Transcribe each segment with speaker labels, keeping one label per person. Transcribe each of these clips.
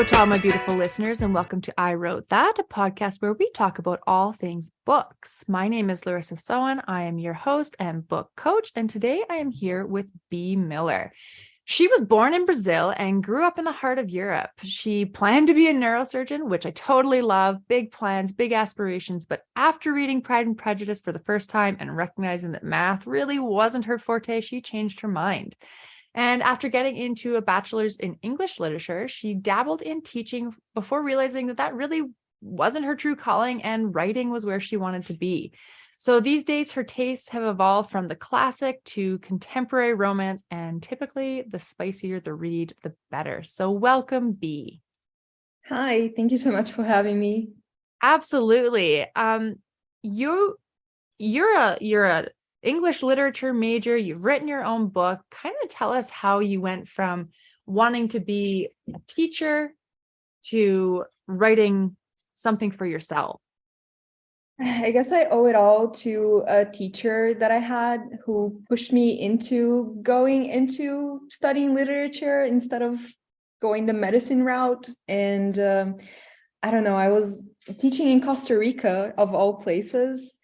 Speaker 1: to all my beautiful listeners, and welcome to I Wrote That, a podcast where we talk about all things books. My name is Larissa Sowen. I am your host and book coach, and today I am here with Bea Miller. She was born in Brazil and grew up in the heart of Europe. She planned to be a neurosurgeon, which I totally love, big plans, big aspirations, but after reading Pride and Prejudice for the first time and recognizing that math really wasn't her forte, she changed her mind. And after getting into a bachelor's in English literature, she dabbled in teaching before realizing that that really wasn't her true calling and writing was where she wanted to be. So these days, her tastes have evolved from the classic to contemporary romance, and typically the spicier the read, the better. So welcome, Bea.
Speaker 2: Hi, thank you so much for having me.
Speaker 1: Absolutely. You're a English literature major, you've written your own book. Kind of tell us how you went from wanting to be a teacher to writing something for yourself.
Speaker 2: I guess I owe it all to a teacher that I had who pushed me into going into studying literature instead of going the medicine route. And I don't know, I was teaching in Costa Rica, of all places,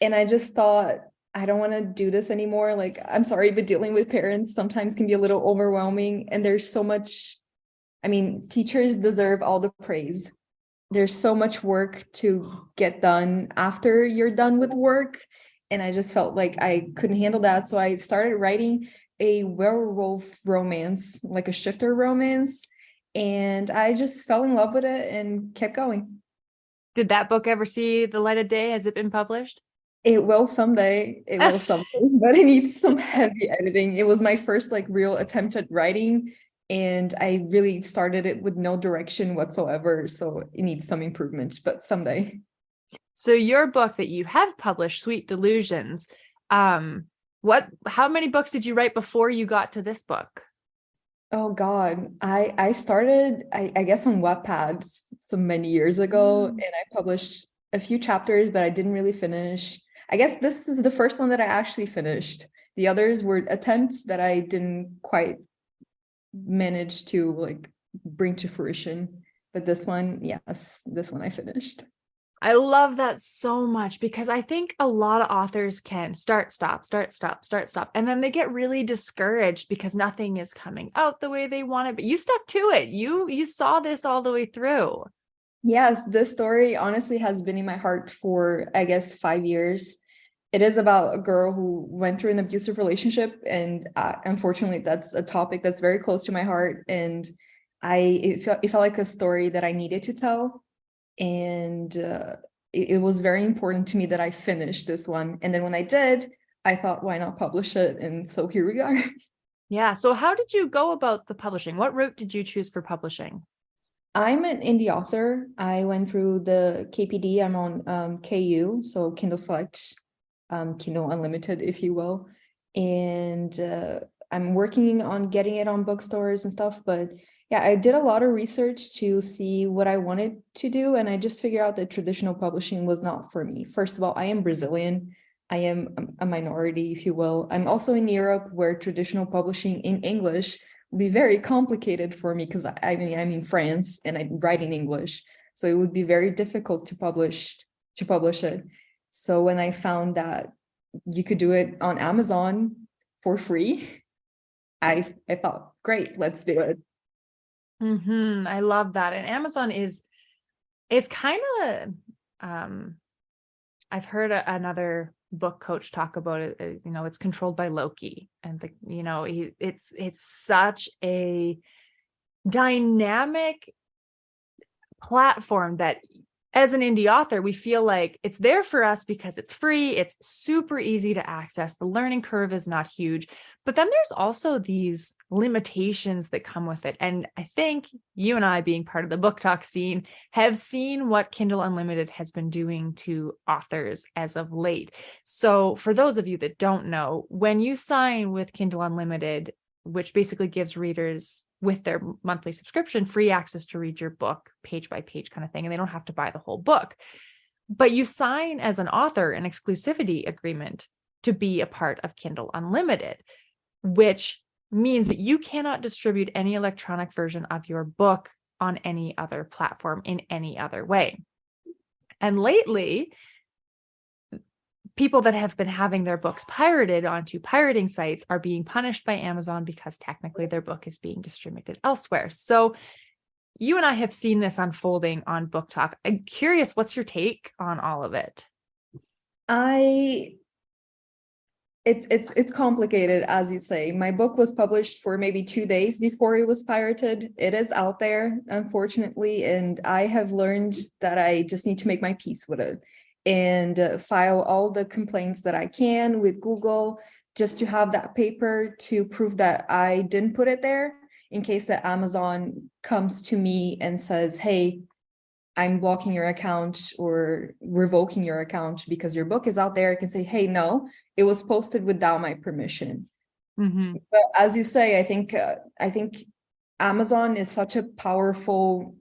Speaker 2: and I just thought, I don't want to do this anymore. Like, I'm sorry, but dealing with parents sometimes can be a little overwhelming. And there's so much, teachers deserve all the praise. There's so much work to get done after you're done with work. And I just felt like I couldn't handle that. So I started writing a werewolf romance, like a shifter romance. And I just fell in love with it and kept going.
Speaker 1: Did that book ever see the light of day? Has it been published?
Speaker 2: It will someday, but it needs some heavy editing. It was my first real attempt at writing, and I really started it with no direction whatsoever. So it needs some improvement, but someday.
Speaker 1: So your book that you have published, Sweet Delusions, how many books did you write before you got to this book?
Speaker 2: Oh God, I started, I guess on Wattpad so many years ago, and I published a few chapters, but I didn't really finish. I guess this is the first one that I actually finished. The others were attempts that I didn't quite manage to bring to fruition. But this one, yes, this one I finished.
Speaker 1: I love that so much because I think a lot of authors can start, stop, start, stop, start, stop. And then they get really discouraged because nothing is coming out the way they want it. But you stuck to it. You saw this all the way through.
Speaker 2: Yes, this story honestly has been in my heart for, I guess, 5 years. It is about a girl who went through an abusive relationship, and unfortunately, that's a topic that's very close to my heart. And it felt like a story that I needed to tell, and it was very important to me that I finish this one. And then when I did, I thought, why not publish it? And so here we are.
Speaker 1: Yeah. So how did you go about the publishing? What route did you choose for publishing?
Speaker 2: I'm an indie author. I went through the KPD. I'm on KU, so Kindle Select, Kindle Unlimited, if you will. And I'm working on getting it on bookstores and stuff. But yeah, I did a lot of research to see what I wanted to do. And I just figured out that traditional publishing was not for me. First of all, I am Brazilian. I am a minority, if you will. I'm also in Europe, where traditional publishing in English be very complicated for me because I'm in France and I write in English, so it would be very difficult to publish it. So when I found that you could do it on Amazon for free, I thought, great, let's do it.
Speaker 1: I love that. And Amazon it's kind of I've heard another book coach talk about it is, it's controlled by Loki, and it's such a dynamic platform that as an indie author, we feel like it's there for us because it's free. It's super easy to access. The learning curve is not huge, but then there's also these limitations that come with it. And I think you and I, being part of the book talk scene, have seen what Kindle Unlimited has been doing to authors as of late. So for those of you that don't know, when you sign with Kindle Unlimited, which basically gives readers with their monthly subscription free access to read your book page by page kind of thing, and they don't have to buy the whole book. But you sign as an author an exclusivity agreement to be a part of Kindle Unlimited, which means that you cannot distribute any electronic version of your book on any other platform in any other way. And lately, people that have been having their books pirated onto pirating sites are being punished by Amazon because technically their book is being distributed elsewhere. So you and I have seen this unfolding on Book Talk. I'm curious, what's your take on all of it?
Speaker 2: It's complicated, as you say. My book was published for maybe 2 days before it was pirated. It is out there, unfortunately, and I have learned that I just need to make my peace with it and file all the complaints that I can with Google, just to have that paper to prove that I didn't put it there, in case that Amazon comes to me and says, hey, I'm blocking your account or revoking your account because your book is out there. I can say, hey, no, it was posted without my permission.
Speaker 1: Mm-hmm.
Speaker 2: But as you say, I think Amazon is such a powerful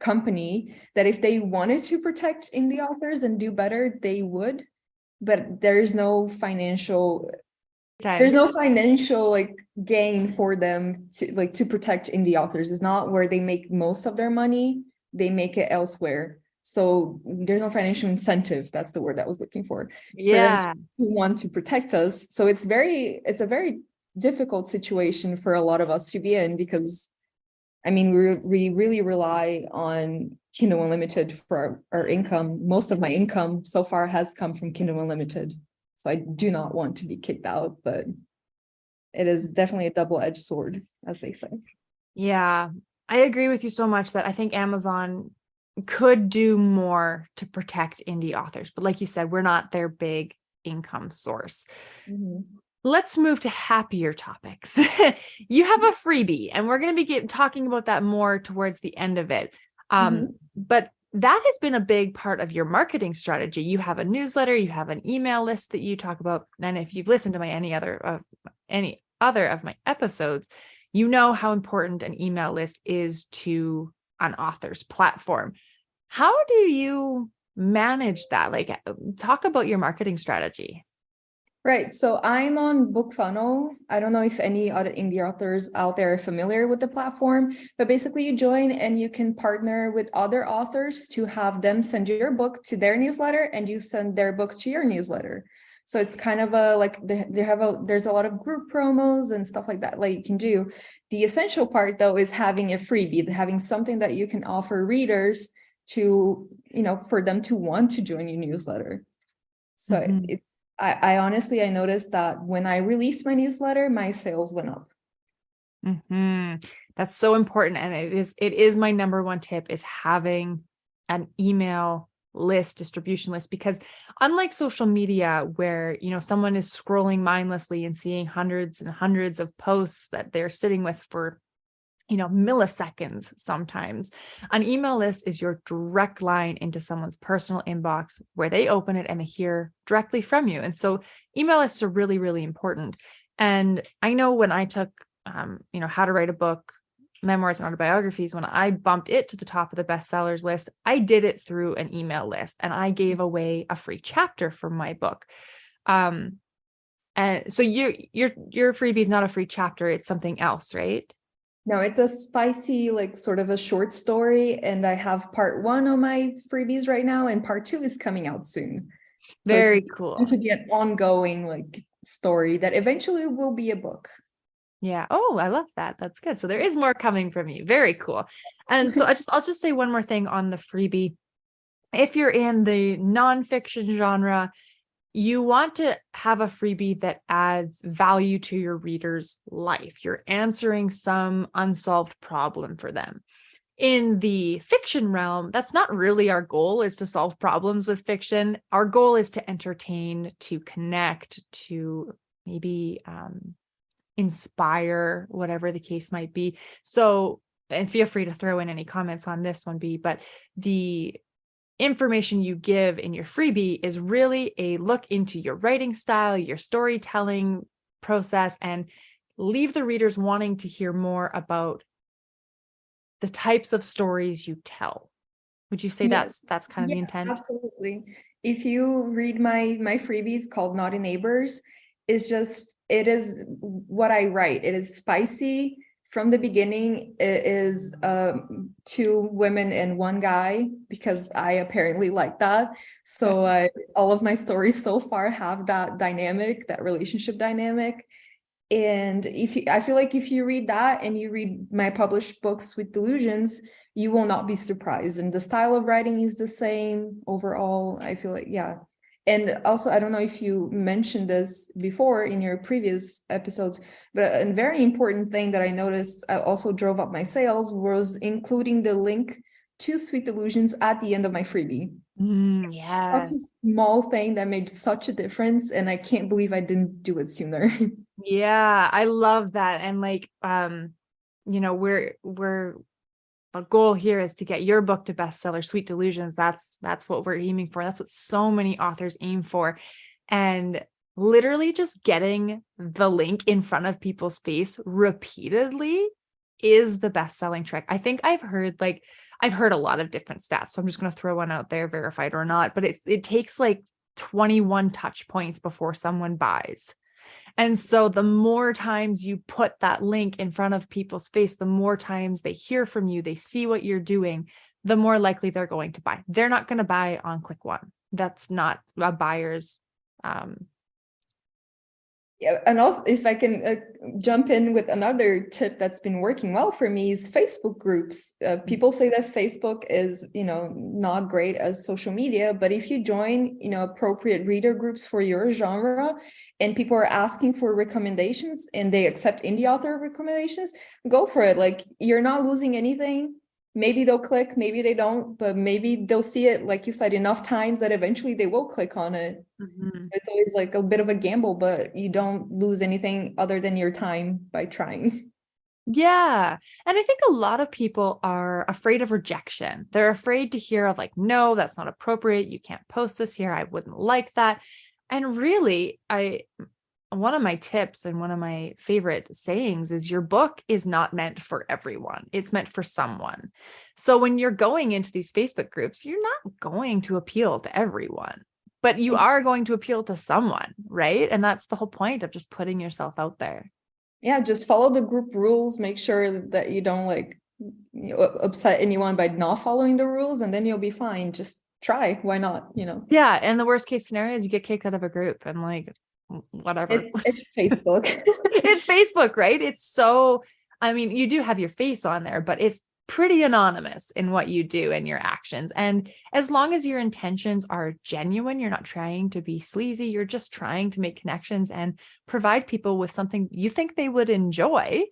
Speaker 2: company that if they wanted to protect indie authors and do better, they would. But there's no financial like gain for them to protect indie authors. It's not where they make most of their money. They make it elsewhere. So there's no financial incentive. That's the word I was looking for.
Speaker 1: Yeah.
Speaker 2: For them to want to protect us. So it's a very difficult situation for a lot of us to be in, because I mean, we really rely on Kindle Unlimited for our income. Most of my income so far has come from Kindle Unlimited. So I do not want to be kicked out, but it is definitely a double-edged sword, as they say.
Speaker 1: Yeah, I agree with you so much that I think Amazon could do more to protect indie authors. But like you said, we're not their big income source.
Speaker 2: Mm-hmm.
Speaker 1: Let's move to happier topics. You have a freebie, and we're going to be talking about that more towards the end of it. But that has been a big part of your marketing strategy. You have a newsletter, you have an email list that you talk about. And if you've listened to any other of my episodes, you know how important an email list is to an author's platform. How do you manage that? Like, talk about your marketing strategy.
Speaker 2: Right. So I'm on BookFunnel. I don't know if any other indie authors out there are familiar with the platform, but basically you join and you can partner with other authors to have them send your book to their newsletter, and you send their book to your newsletter. So it's kind of there's a lot of group promos and stuff like that you can do. The essential part though is having a freebie, having something that you can offer readers to, for them to want to join your newsletter. So I honestly noticed that when I released my newsletter, my sales went up.
Speaker 1: That's so important. And it is my number one tip, is having an email list, distribution list, because unlike social media where, someone is scrolling mindlessly and seeing hundreds and hundreds of posts that they're sitting with for, milliseconds, sometimes an email list is your direct line into someone's personal inbox where they open it and they hear directly from you. And so email lists are really, really important. And I know when I took, how to write a book, memoirs and autobiographies, when I bumped it to the top of the bestsellers list, I did it through an email list, and I gave away a free chapter from my book. And so your freebie is not a free chapter. It's something else, right?
Speaker 2: No, it's a spicy, sort of a short story. And I have part 1 on my freebies right now, and part 2 is coming out soon.
Speaker 1: Very cool.
Speaker 2: It's to be an ongoing story that eventually will be a book.
Speaker 1: Yeah. Oh, I love that. That's good. So there is more coming from you. Very cool. And so I'll just say one more thing on the freebie. If you're in the nonfiction genre, you want to have a freebie that adds value to your reader's life. You're answering some unsolved problem for them. In the fiction realm, that's not really our goal, is to solve problems with fiction. Our goal is to entertain, to connect, to maybe inspire, whatever the case might be. So, and feel free to throw in any comments on this one, B, but the information you give in your freebie is really a look into your writing style, your storytelling process, and leave the readers wanting to hear more about the types of stories you tell. Would you say that's kind of the intent?
Speaker 2: Absolutely. If you read my freebies called Naughty Neighbors, it is what I write. It is spicy, from the beginning, it is two women and one guy, because I apparently like that. So all of my stories so far have that dynamic, that relationship dynamic. And I feel like if you read that and you read my published books Sweet Delusions, you will not be surprised. And the style of writing is the same overall. I feel like, yeah. And also, I don't know if you mentioned this before in your previous episodes, but a very important thing that I noticed, I also drove up my sales, was including the link to Sweet Delusions at the end of my freebie.
Speaker 1: Yes.
Speaker 2: Such a small thing that made such a difference, and I can't believe I didn't do it sooner.
Speaker 1: Yeah, I love that. And like, we're a goal here is to get your book to bestseller, Sweet Delusions. That's what we're aiming for. That's what so many authors aim for. And literally just getting the link in front of people's face repeatedly is the best-selling trick. I think I've heard a lot of different stats. So I'm just going to throw one out there, verified or not, but it takes like 21 touch points before someone buys. And so the more times you put that link in front of people's face, the more times they hear from you, they see what you're doing, the more likely they're going to buy. They're not going to buy on click one. That's not a buyer's.
Speaker 2: Yeah, and also if I can jump in with another tip that's been working well for me is Facebook groups. People say that Facebook is, not great as social media, but if you join, appropriate reader groups for your genre, and people are asking for recommendations and they accept indie author recommendations, go for it. Like, you're not losing anything. Maybe they'll click, maybe they don't, but maybe they'll see it, like you said, enough times that eventually they will click on it. So it's always like a bit of a gamble, but you don't lose anything other than your time by trying.
Speaker 1: Yeah. And I think a lot of people are afraid of rejection. They're afraid to hear of like, no, that's not appropriate. You can't post this here. I wouldn't like that. And really, one of my tips and one of my favorite sayings is your book is not meant for everyone. It's meant for someone. So when you're going into these Facebook groups, you're not going to appeal to everyone, but you are going to appeal to someone, right? And that's the whole point of just putting yourself out there.
Speaker 2: Yeah, just follow the group rules. Make sure that you don't upset anyone by not following the rules, and then you'll be fine. Just try. Why not?
Speaker 1: Yeah. And the worst case scenario is you get kicked out of a group and like, whatever.
Speaker 2: It's Facebook.
Speaker 1: It's Facebook, right? You do have your face on there, but it's pretty anonymous in what you do and your actions. And as long as your intentions are genuine, you're not trying to be sleazy, you're just trying to make connections and provide people with something you think they would enjoy,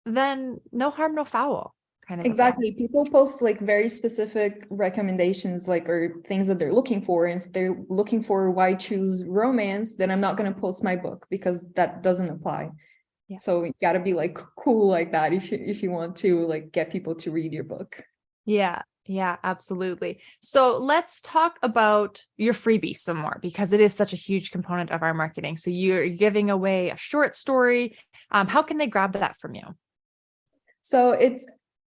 Speaker 1: then no harm, no foul. Kind of
Speaker 2: Exactly. People post like very specific recommendations, or things that they're looking for. And if they're looking for why choose romance, then I'm not going to post my book because that doesn't apply. Yeah. So you got to be like cool like that if you want to like get people to read your book.
Speaker 1: Yeah, absolutely. So let's talk about your freebie some more, because it is such a huge component of our marketing. So you're giving away a short story. How can they grab that from you?
Speaker 2: So it's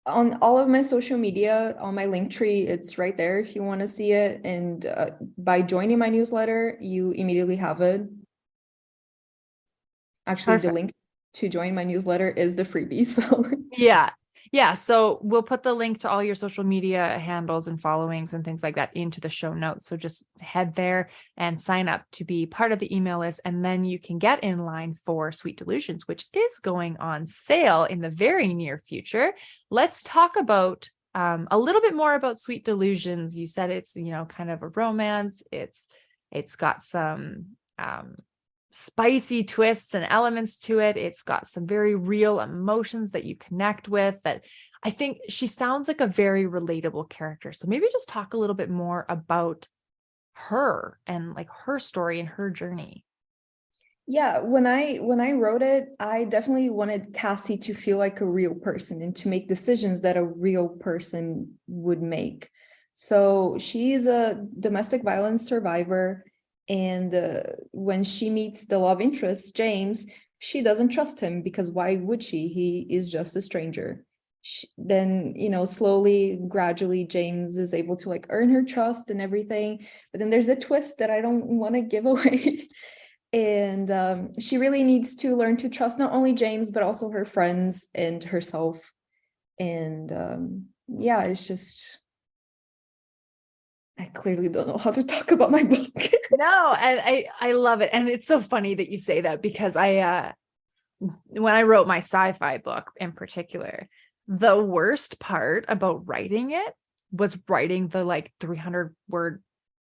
Speaker 2: on all of my social media, on my Linktree, it's right there if you want to see it. And by joining my newsletter, you immediately have it. Actually, Perfect. The link to join my newsletter is the freebie. So
Speaker 1: yeah. So we'll put the link to all your social media handles and followings and things like that into the show notes. So just head there and sign up to be part of the email list. And then you can get in line for Sweet Delusions, which is going on sale in the very near future. Let's talk about a little bit more about Sweet Delusions. You said it's, kind of a romance. It's got some spicy twists and elements to it. It's got some very real emotions that you connect with. That I think she sounds like a very relatable character. So maybe just talk a little bit more about her and like her story and her journey.
Speaker 2: Yeah, when I wrote it, I definitely wanted Cassie to feel like a real person and to make decisions that a real person would make. So she's a domestic violence survivor. And when she meets the love interest, James, she doesn't trust him because why would she? He is just a stranger. Then, slowly, gradually, James is able to earn her trust and everything. But then there's a twist that I don't want to give away. And she really needs to learn to trust not only James, but also her friends and herself. And yeah, it's just, I clearly don't know how to talk about my book.
Speaker 1: No, and I love it. And it's so funny that you say that, because when I wrote my sci-fi book in particular, the worst part about writing it was writing the like 300 word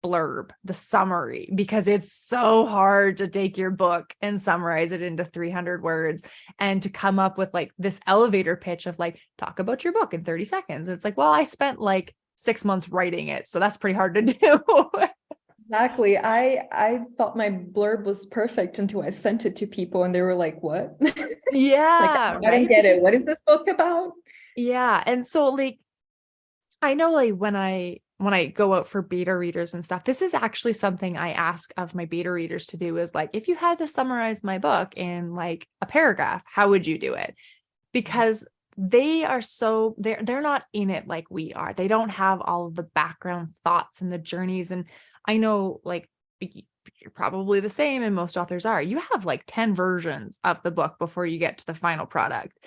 Speaker 1: blurb, the summary, because it's so hard to take your book and summarize it into 300 words and to come up with like this elevator pitch of like, talk about your book in 30 seconds. It's like, well, I spent like 6 months writing it, so that's pretty hard to do.
Speaker 2: Exactly. I thought my blurb was perfect until I sent it to people and they were like, what? Like,
Speaker 1: Yeah,
Speaker 2: I don't
Speaker 1: right.
Speaker 2: get it. What is this book about?
Speaker 1: Yeah. And so like, I know like when I go out for beta readers and stuff, this is actually something I ask of my beta readers to do, is like, if you had to summarize my book in like a paragraph, how would you do it? Because they're not in it like we are. They don't have all of the background thoughts and the journeys. And I know like you're probably the same, and most authors are. You have like 10 versions of the book before you get to the final product.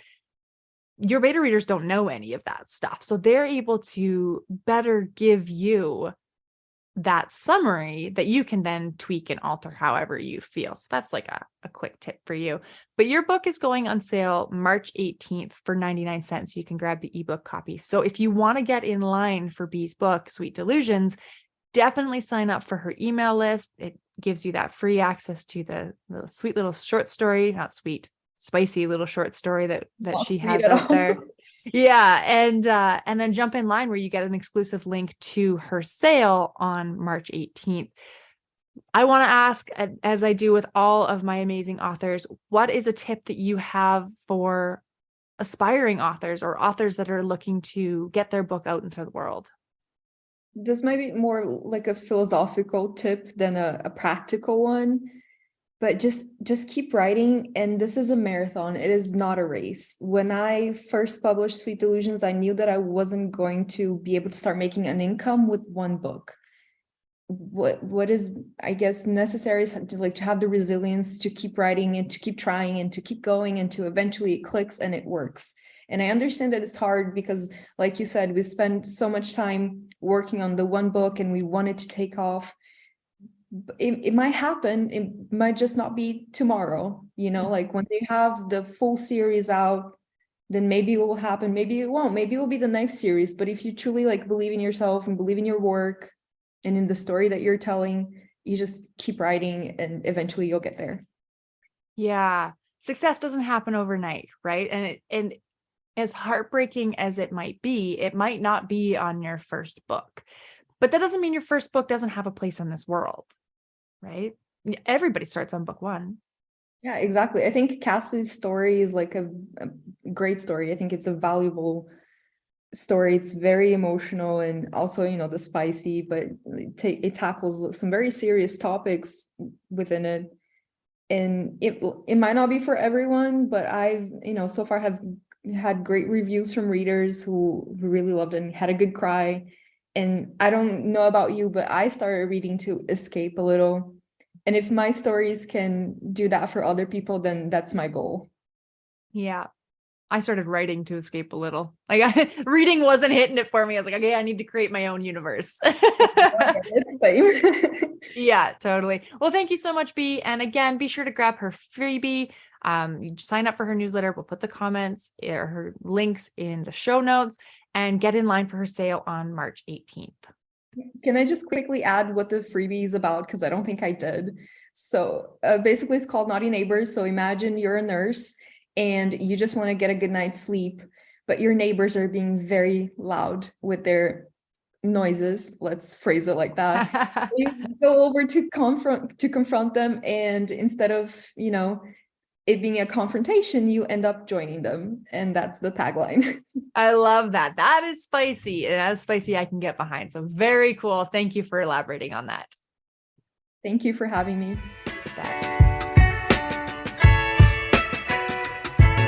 Speaker 1: Your beta readers don't know any of that stuff. So they're able to better give you that summary that you can then tweak and alter however you feel. So that's like a quick tip for you. But your book is going on sale March 18th for 99 cents. You can grab the ebook copy. So if you want to get in line for Bee's book, Sweet Delusions, definitely sign up for her email list. It gives you that free access to the sweet little short story, not sweet, spicy little short story that she has out there. Yeah. And then jump in line where you get an exclusive link to her sale on March 18th. I want to ask, as I do with all of my amazing authors, what is a tip that you have for aspiring authors or authors that are looking to get their book out into the world?
Speaker 2: This might be more like a philosophical tip than a practical one, but just keep writing. And this is a marathon. It is not a race. When I first published Sweet Delusions, I knew that I wasn't going to be able to start making an income with one book. What is, I guess, necessary is to have the resilience to keep writing and to keep trying and to keep going, and to eventually it clicks and it works. And I understand that it's hard because, like you said, we spend so much time working on the one book and we want it to take off. It might happen. It might just not be tomorrow, like when they have the full series out, then maybe it will happen. Maybe it won't. Maybe it will be the next series. But if you truly like believe in yourself and believe in your work and in the story that you're telling, you just keep writing and eventually you'll get there.
Speaker 1: Yeah. Success doesn't happen overnight, right? And as heartbreaking as it might not be on your first book, but that doesn't mean your first book doesn't have a place in this world, right? Everybody starts on book one.
Speaker 2: Yeah, exactly. I think Cassie's story is like a great story. I think it's a valuable story. It's very emotional and also, the spicy, but it tackles some very serious topics within it. And it might not be for everyone, but I've, so far have had great reviews from readers who really loved it and had a good cry. And I don't know about you, but I started reading to escape a little. And if my stories can do that for other people, then that's my goal.
Speaker 1: Yeah. I started writing to escape a little. Like reading wasn't hitting it for me. I was like, okay, I need to create my own universe.
Speaker 2: Same.
Speaker 1: Yeah, totally. Well, thank you so much, Bee. And again, be sure to grab her freebie. You sign up for her newsletter. We'll put the comments or her links in the show notes, and get in line for her sale on March 18th.
Speaker 2: Can I just quickly add what the freebie is about? Because I don't think I did. So basically it's called Naughty Neighbors. So imagine you're a nurse and you just want to get a good night's sleep, but your neighbors are being very loud with their noises. Let's phrase it like that. So you go over to confront them, and instead of, it being a confrontation, you end up joining them. And that's the tagline.
Speaker 1: I love that. That is spicy, and that's spicy I can get behind. So very cool. Thank you for elaborating on that.
Speaker 2: Thank you for having me.
Speaker 1: Bye.